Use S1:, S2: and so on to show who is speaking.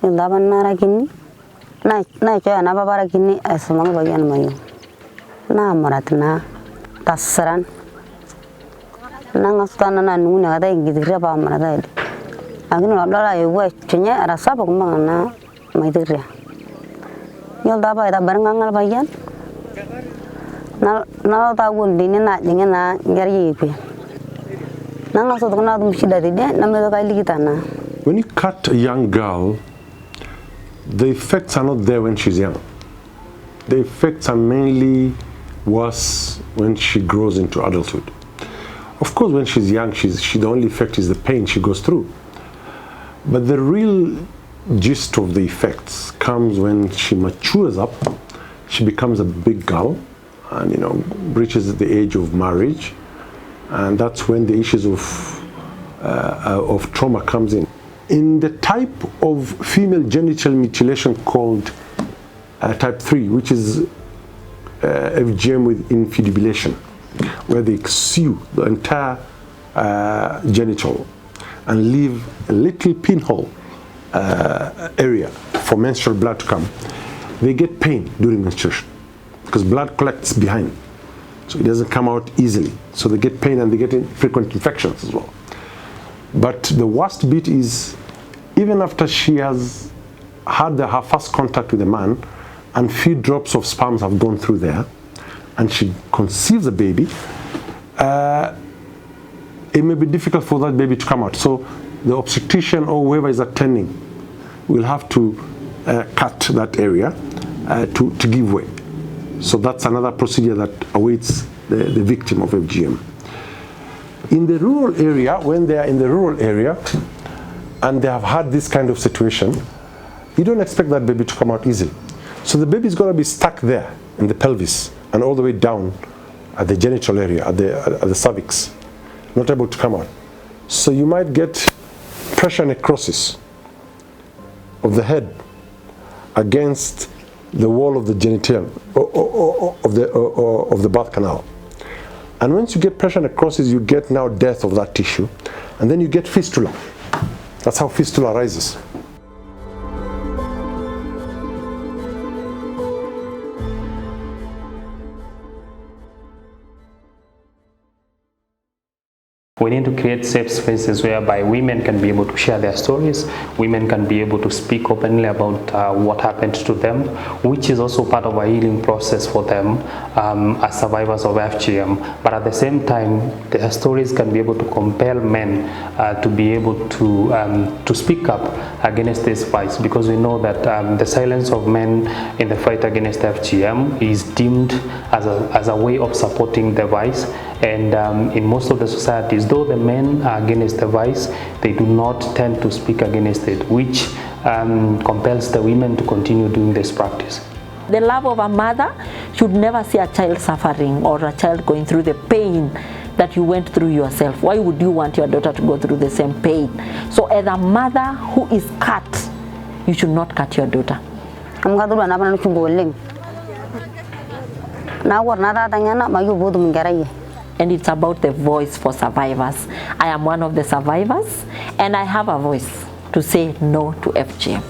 S1: Daban nara kini na cho na babara kini asmang bayan mayo na maratna tasran na ngastana na nuna ada ingidira ba marada agno abdala yewa chenya rasa ba kumana maidira yol daba da barangal bayan na ta gundi ni na jinga na ngari ipe na ngaso to na dum shida de na me ga ligitana.
S2: When you cut a young girl, the effects are not there when she's young. The effects are mainly worse when she grows into adulthood. Of course, when she's young, the only effect is the pain she goes through. But the real gist of the effects comes when she matures up, she becomes a big girl, and reaches the age of marriage, and that's when the issues of trauma comes in. In the type of female genital mutilation called type 3, which is FGM with infibulation, where they sew the entire genital and leave a little pinhole area for menstrual blood to come, they get pain during menstruation because blood collects behind, so it doesn't come out easily. So they get pain and they get frequent infections as well. But the worst bit is, even after she has had her first contact with a man and few drops of sperms have gone through there and she conceives a baby, it may be difficult for that baby to come out. So the obstetrician or whoever is attending will have to cut that area to give way. So that's another procedure that awaits the victim of FGM. In the rural area, when they are in the rural area and they have had this kind of situation, you don't expect that baby to come out easily. So the baby is going to be stuck there in the pelvis and all the way down at the genital area, at the cervix, not able to come out. So you might get pressure necrosis of the head against the wall of the genital of the birth canal. And once you get pressure necrosis, you get now death of that tissue, and then you get fistula. That's how fistula arises.
S3: We need to create safe spaces whereby women can be able to share their stories, women can be able to speak openly about what happened to them, which is also part of a healing process for them as survivors of FGM. But at the same time, their stories can be able to compel men to be able to speak up against this fight, because we know that the silence of men in the fight against FGM is deemed as a way of supporting the vice. And in most of the societies, though the men are against the vice, they do not tend to speak against it, which compels the women to continue doing this practice.
S4: The love of a mother should never see a child suffering or a child going through the pain that you went through yourself. Why would you want your daughter to go through the same pain? So as a mother who is cut, you should not cut your daughter. And it's about the voice for survivors. I am one of the survivors, and I have a voice to say no to FGM.